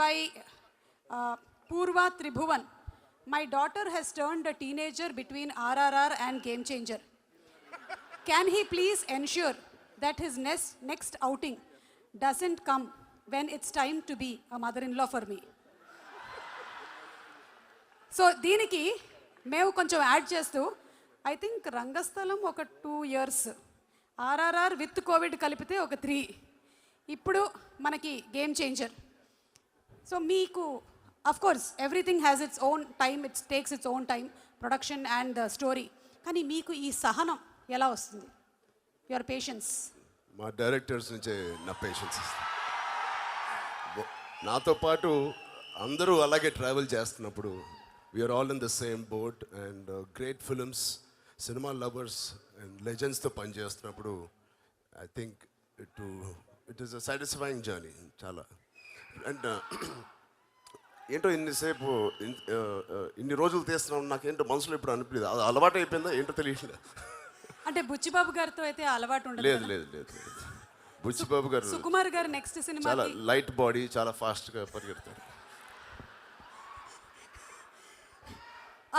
by Purva Tribhuvan. My daughter has turned a teenager between RRR and Game Changer. Can he please ensure that his next outing doesn't come when it's time to be a mother-in-law for me? So దీనికి మేము కొంచెం add చేస్తూ I think రంగస్థలం ఒక 2 years, RRR with Covid కలిపితే ఒక 3, ఇప్పుడు మనకి game changer. So మీకు of course everything has its own time, it's takes its own time, production and story. కానీ మీకు ఈ సహనం ఎలా వస్తుంది? Your patience? మా డైరెక్టర్స్ నుంచే నా పేషెన్స్. నాతో పాటు అందరూ అలాగే ట్రావెల్ చేస్తున్నప్పుడు we're all in the same boat and great films, cinema lovers and లెజెండ్స్తో పనిచేస్తున్నప్పుడు I think it is a satisfying journey చాలా. అండ్ ఏంటో ఇన్నిసేపు ఇన్ని రోజులు తీస్తున్నాం, నాకేంటో మనసులో ఇప్పుడు అనిపించలేదు, అది అలవాటు అయిపోయిందా ఏంటో తెలియట్లేదు. అంటే బుచ్చిబాబు గారితో అయితే అలవాటు ఉండదు? లేదు లేదు లేదు, బుచ్చిబాబు గారు, సుకుమార్ గారు నెక్స్ట్ సినిమా చాలా లైట్ బాడీ, చాలా ఫాస్ట్గా పరిగెడతారు.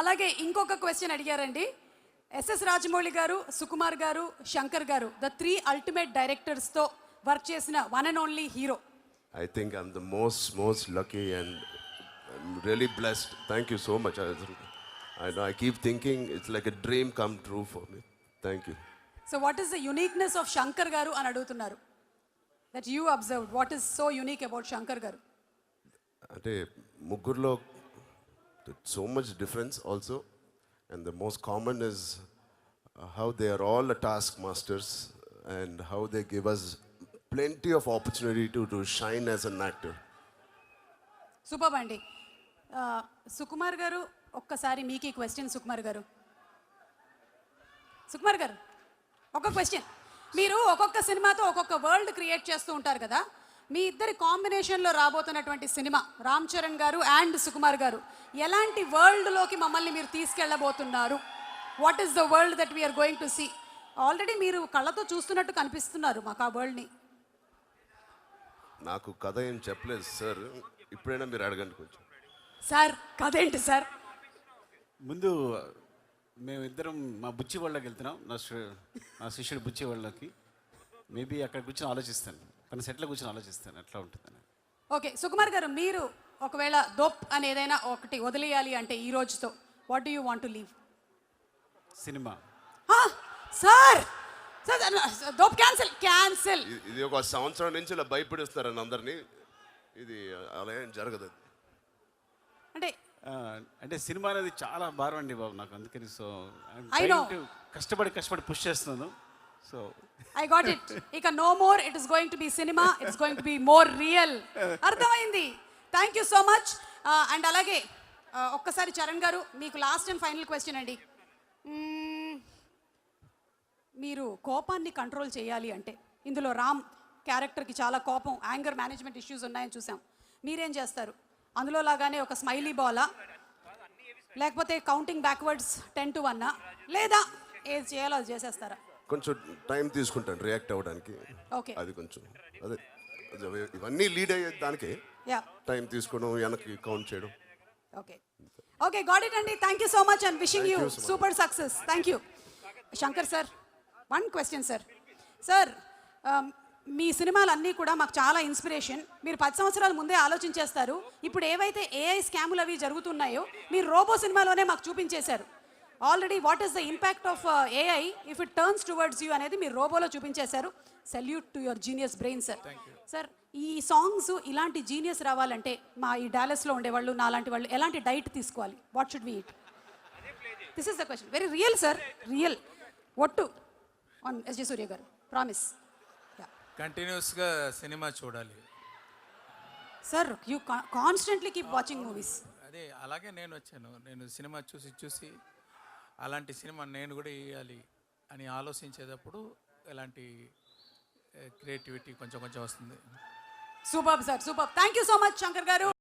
అలాగే ఇంకొక క్వశ్చన్ అడిగారండి. ఎస్ఎస్ రాజమౌళి గారు, సుకుమార్ గారు, శంకర్ గారు, ద 3 అల్టిమేట్ డైరెక్టర్స్తో వర్క్ చేసిన one and only hero. I think I'm the most lucky and I'm really blessed. Thank you so much. I know I keep thinking it's like a dream come true for me. Thank you. So what is the uniqueness of Shankar garu అని అడుగుతున్నారు? That you observed, what is so unique about Shankar garu? అంటే ముగ్గురులో so much difference also, and the most common is how they are all task masters and how they give us plenty of opportunity to shine as an actor. Super అండి. సుకుమార్ గారు, ఒక్కసారి మీకు ఈ question. Sukumar గారు ఒక question. మీరు ఒక్కొక్క సినిమాతో ఒక్కొక్క వరల్డ్ క్రియేట్ చేస్తూ ఉంటారు కదా, మీ ఇద్దరి కాంబినేషన్లో రాబోతున్నటువంటి సినిమా రామ్ చరణ్ గారు అండ్ సుకుమార్ గారు, ఎలాంటి వరల్డ్లోకి మమ్మల్ని మీరు తీసుకెళ్ళబోతున్నారు? What is the world that we're going to see? Already మీరు కళ్ళతో చూస్తున్నట్టు కనిపిస్తున్నారు మాకు ఆ వరల్డ్ని. నాకు కథ ఏం చెప్పలేదు సార్, ఇప్పుడైనా మీరు అడగండి కొంచెం. సార్ కథ ఏంటి సార్? ముందు మేమిద్దరం మా బుచ్చి వాళ్ళకి వెళ్తున్నాం, నా శిష్యుడు బుచ్చి వాళ్ళకి. మేబీ అక్కడ కూర్చొని ఆలోచిస్తాను, తన సెట్లో కూర్చొని ఆలోచిస్తాను ఎట్లా ఉంటుందని. ఓకే సుకుమార్ గారు, మీరు ఒకవేళ దోప్ అని ఏదైనా ఒకటి వదిలేయాలి అంటే ఈ రోజుతో, what do you want to leave? Cinema. Sir dope cancel. ఇది ఒక సంవత్సరం నుంచి ఇలా భయపడిస్తారని అందరినీ, ఇది అలా ఏం జరగదు. అంటే సినిమా అనేది చాలా భారం అండి బాబు నాకు, అందుకని సో కష్టపడి పుష్ చేస్తున్నాను. So I got it. ఇక no more it is going to be cinema, it's going to be more real. అర్థమైంది. Thank you so much. And అలాగే ఒక్కసారి చరణ్ గారు, మీకు లాస్ట్ అండ్ ఫైనల్ క్వశ్చన్ అండి. మీరు కోపాన్ని కంట్రోల్ చేయాలి అంటే, ఇందులో రామ్ క్యారెక్టర్కి చాలా కోపం, యాంగర్ మేనేజ్మెంట్ ఇష్యూస్ ఉన్నాయని చూసాం, మీరేం చేస్తారు? అందులో లాగానే ఒక స్మైలీ బాలా, లేకపోతే కౌంటింగ్ బ్యాక్వర్డ్స్ 10 to 1, లేదా ఏది చేయాలో అది చేసేస్తారా? కొంచెం టైం తీసుకుంటాను రియాక్ట్ అవ్వడానికి. ఓకే, అది కొంచెం అదే ఇవన్నీ లీడ్ అయ్యే దానికి టైం తీసుకోవడం, వెనక్కి కౌంట్ చేయడం. ఓకే గాట్ ఇట్ అండి. Thank you so much and wishing you super success. Thank you. Shankar sir, one question sir. Sir మీ సినిమాలన్నీ కూడా మాకు చాలా ఇన్స్పిరేషన్. మీరు 10 సంవత్సరాల ముందే ఆలోచించేస్తారు. ఇప్పుడు ఏవైతే ఏఐ స్కాములు అవి జరుగుతున్నాయో మీరు రోబో సినిమాలోనే మాకు చూపించేశారు already. What is the impact of AI if it turns towards you అనేది మీరు రోబోలో చూపించేశారు. Salute to your genius brain sir. Sir ఈ సాంగ్స్ ఇలాంటి జీనియస్ రావాలంటే మా ఈ డాలస్లో ఉండేవాళ్ళు, నా లాంటి వాళ్ళు ఎలాంటి డైట్ తీసుకోవాలి? What should we eat? This is the question. Very real sir, real. ఒట్టు on SJ Surya garu, promise. కంటిన్యూస్గా సినిమా చూడాలి sir. You constantly keep watching movies. అదే అలాగే నేను వచ్చాను. నేను సినిమా చూసి అలాంటి సినిమా నేను కూడా వేయాలి అని ఆలోచించేటప్పుడు ఎలాంటి క్రియేటివిటీ కొంచెం వస్తుంది. Super sir, super. Thank you so much Shankar గారు.